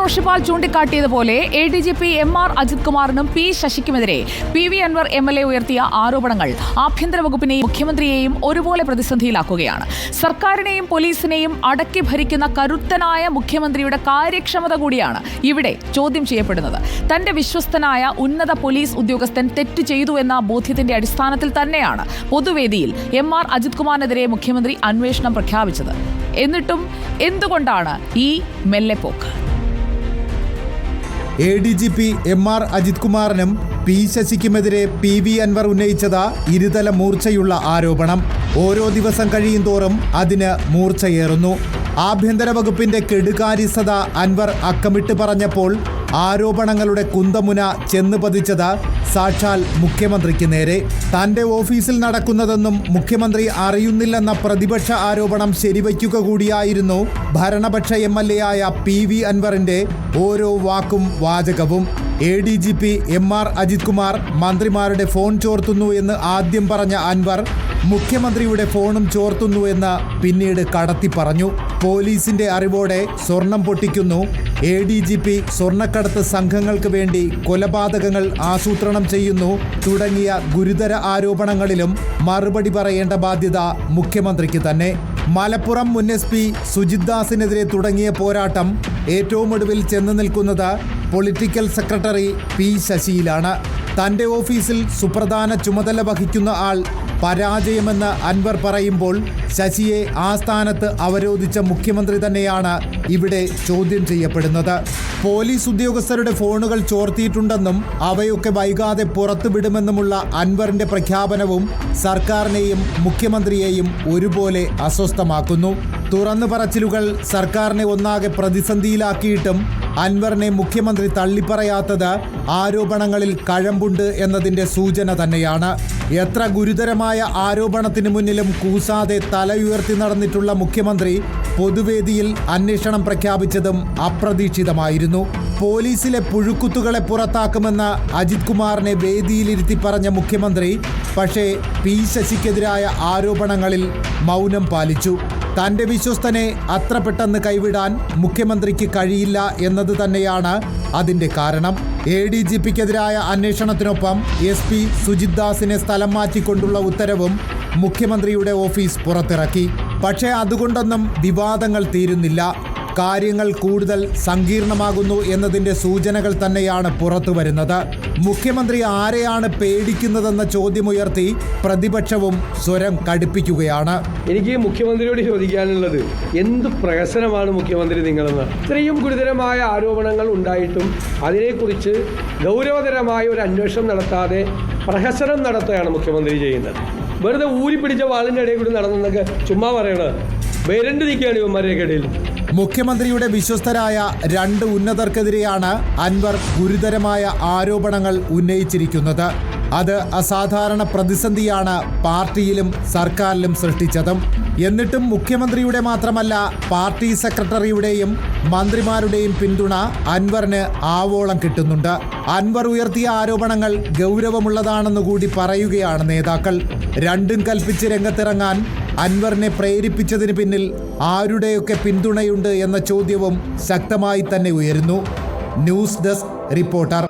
Roshipal ചൂണ്ടിക്കാട്ടിയതുപോലെ ADGP MR Ajith കുമാറിനും P ശശിക്കുമെതിരെ PV Anwar MLA ഉയർത്തിയ ആരോപണങ്ങൾ ആഭ്യന്തര വകുപ്പിനെയും മുഖ്യമന്ത്രിയെയും ഒരുപോലെ പ്രതിസന്ധിയിലാക്കുകയാണ്. സർക്കാരിനെയും പോലീസിനെയും അടക്കി ഭരിക്കുന്ന കരുത്തനായ മുഖ്യമന്ത്രിയുടെ കാര്യക്ഷമത കൂടിയാണ് ഇവിടെ ചോദ്യം ചെയ്യപ്പെടുന്നത്. തന്റെ വിശ്വസ്തനായ ഉന്നത പോലീസ് ഉദ്യോഗസ്ഥൻ തെറ്റ് ചെയ്തു എന്ന ബോധ്യത്തിന്റെ അടിസ്ഥാനത്തിൽ തന്നെയാണ് പൊതുവേദിയിൽ MR അജിത് കുമാറിനെതിരെ മുഖ്യമന്ത്രി അന്വേഷണം പ്രഖ്യാപിച്ചത്. എന്നിട്ടും എന്തുകൊണ്ടാണ് ഈ മെല്ലെപ്പോക്ക്? ADGP MR Ajith കുമാറിനും P ശശിക്കുമെതിരെ PV Anwar ഉന്നയിച്ചത് ഇരുതല മൂർച്ചയുള്ള ആരോപണം. ഓരോ ദിവസം കഴിയും തോറും അതിന് മൂർച്ചയേറുന്നു. ആഭ്യന്തര വകുപ്പിന്റെ കെടുകാര്യസ്ഥത അൻവർ അക്കമിട്ട് പറഞ്ഞപ്പോൾ ആരോപണങ്ങളുടെ കുന്തമുന ചെന്ന് പതിച്ചത് സാക്ഷാൽ മുഖ്യമന്ത്രിക്ക് നേരെ. തന്റെ ഓഫീസിൽ നടക്കുന്നതെന്നും മുഖ്യമന്ത്രി അറിയുന്നില്ലെന്ന പ്രതിപക്ഷ ആരോപണം ശരിവയ്ക്കുക കൂടിയായിരുന്നു ഭരണപക്ഷ MLA ആയ PV അൻവറിന്റെ ഓരോ വാക്കും വാചകവും. ADGP MR അജിത് കുമാർ മന്ത്രിമാരുടെ ഫോൺ ചോർത്തുന്നു എന്ന് ആദ്യം പറഞ്ഞ അൻവർ മുഖ്യമന്ത്രിയുടെ ഫോണും ചോർത്തുന്നു എന്ന് പിന്നീട് കടത്തി പറഞ്ഞു. പോലീസിന്റെ അറിവോടെ സ്വർണം പൊട്ടിക്കുന്നു, ADGP സ്വർണ്ണക്കടത്ത് സംഘങ്ങൾക്ക് വേണ്ടി കൊലപാതകങ്ങൾ ആസൂത്രണം ചെയ്യുന്നു തുടങ്ങിയ ഗുരുതര ആരോപണങ്ങളിലും മറുപടി പറയേണ്ട ബാധ്യത മുഖ്യമന്ത്രിക്ക് തന്നെ. മലപ്പുറം മുൻ SP സുജിത് ദാസിനെതിരെ തുടങ്ങിയ പോരാട്ടം ഏറ്റവും ഒടുവിൽ ചെന്ന് നിൽക്കുന്നത് പൊളിറ്റിക്കൽ സെക്രട്ടറി P ശശിയിലാണ്. തൻ്റെ ഓഫീസിൽ സുപ്രധാന ചുമതല വഹിക്കുന്ന ആൾ പരാജയമെന്ന് അൻവർ പറയുമ്പോൾ ശശിയെ ആ സ്ഥാനത്ത് അവരോധിച്ച മുഖ്യമന്ത്രി തന്നെയാണ് ഇവിടെ ചോദ്യം ചെയ്യപ്പെടുന്നത്. പോലീസ് ഉദ്യോഗസ്ഥരുടെ ഫോണുകൾ ചോർത്തിയിട്ടുണ്ടെന്നും അവയൊക്കെ വൈകാതെ പുറത്തുവിടുമെന്നുമുള്ള അൻവറിന്റെ പ്രഖ്യാപനവും സർക്കാരിനെയും മുഖ്യമന്ത്രിയെയും ഒരുപോലെ അസ്വസ്ഥമാക്കുന്നു. തുറന്നു പറച്ചിലുകൾ സർക്കാരിനെ ഒന്നാകെ പ്രതിസന്ധിയിലാക്കിയിട്ടും അൻവറിനെ മുഖ്യമന്ത്രി തള്ളിപ്പറയാത്തത് ആരോപണങ്ങളിൽ കഴമ്പുണ്ട് എന്നതിൻ്റെ സൂചന തന്നെയാണ്. എത്ര ഗുരുതരമായ ആരോപണത്തിന് മുന്നിലും കൂസാതെ തലയുയർത്തി നടന്നിട്ടുള്ള മുഖ്യമന്ത്രി പൊതുവേദിയിൽ അന്വേഷണം പ്രഖ്യാപിച്ചതും അപ്രതീക്ഷിതമായിരുന്നു. പോലീസിലെ പുഴുക്കുത്തുകളെ പുറത്താക്കുമെന്ന് അജിത് കുമാറിനെ വേദിയിലിരുത്തി പറഞ്ഞ മുഖ്യമന്ത്രി പക്ഷേ P ശശിക്കെതിരായ ആരോപണങ്ങളിൽ മൗനം പാലിച്ചു. തൻ്റെ വിശ്വസ്തനെ അത്ര പെട്ടെന്ന് കൈവിടാൻ മുഖ്യമന്ത്രിക്ക് കഴിയില്ല എന്നത് തന്നെയാണ് അതിൻ്റെ കാരണം. ADGPക്കെതിരായ അന്വേഷണത്തിനൊപ്പം SP സുജിത് ദാസിനെ സ്ഥലം മാറ്റിക്കൊണ്ടുള്ള ഉത്തരവും മുഖ്യമന്ത്രിയുടെ ഓഫീസ് പുറത്തിറക്കി. പക്ഷേ അതുകൊണ്ടൊന്നും വിവാദങ്ങൾ തീരുന്നില്ല. കാര്യങ്ങൾ കൂടുതൽ സങ്കീർണമാകുന്നു എന്നതിൻ്റെ സൂചനകൾ തന്നെയാണ് പുറത്തു വരുന്നത്. മുഖ്യമന്ത്രി ആരെയാണ് പേടിക്കുന്നതെന്ന ചോദ്യമുയർത്തി പ്രതിപക്ഷവും സ്വരം കടുപ്പിക്കുകയാണ്. എനിക്ക് മുഖ്യമന്ത്രിയോട് ചോദിക്കാനുള്ളത്, എന്ത് പ്രഹസനമാണ് മുഖ്യമന്ത്രി നിങ്ങളെന്ന്? ഇത്രയും ഗുരുതരമായ ആരോപണങ്ങൾ ഉണ്ടായിട്ടും അതിനെക്കുറിച്ച് ഗൗരവതരമായ ഒരു അന്വേഷണം നടത്താതെ പ്രഹസനം നടത്തുകയാണ് മുഖ്യമന്ത്രി ചെയ്യുന്നത്. വെറുതെ ഊരിപ്പിടിച്ച വാളിൻ്റെ ഇടയിൽ കൂടി നടന്നെന്നൊക്കെ ചുമ്മാ പറയണത് വേരണ്ട് നിൽക്കുകയാണ് ഇവന്മാരുടെയൊക്കെ ഇടയിൽ. മുഖ്യമന്ത്രിയുടെ വിശ്വസ്തരായ 2 ഉന്നതർക്കെതിരെയാണ് അൻവർ ഗുരുതരമായ ആരോപണങ്ങൾ ഉന്നയിച്ചിരിക്കുന്നത്. അത് അസാധാരണ പ്രതിസന്ധിയാണ് പാർട്ടിയിലും സർക്കാരിലും സൃഷ്ടിച്ചതും. എന്നിട്ടും മുഖ്യമന്ത്രിയുടെ മാത്രമല്ല പാർട്ടി സെക്രട്ടറിയുടെയും മന്ത്രിമാരുടെയും പിന്തുണ അൻവറിന് ആവോളം കിട്ടുന്നുണ്ട്. അൻവർ ഉയർത്തിയ ആരോപണങ്ങൾ ഗൗരവമുള്ളതാണെന്നുകൂടി പറയുകയാണ് നേതാക്കൾ. രണ്ടും കൽപ്പിച്ച് രംഗത്തിറങ്ങാൻ അൻവറിനെ പ്രേരിപ്പിച്ചതിന് പിന്നിൽ ആരുടെയൊക്കെ പിന്തുണയുണ്ട് എന്ന ചോദ്യവും ശക്തമായി തന്നെ ഉയരുന്നു. News desk reporter.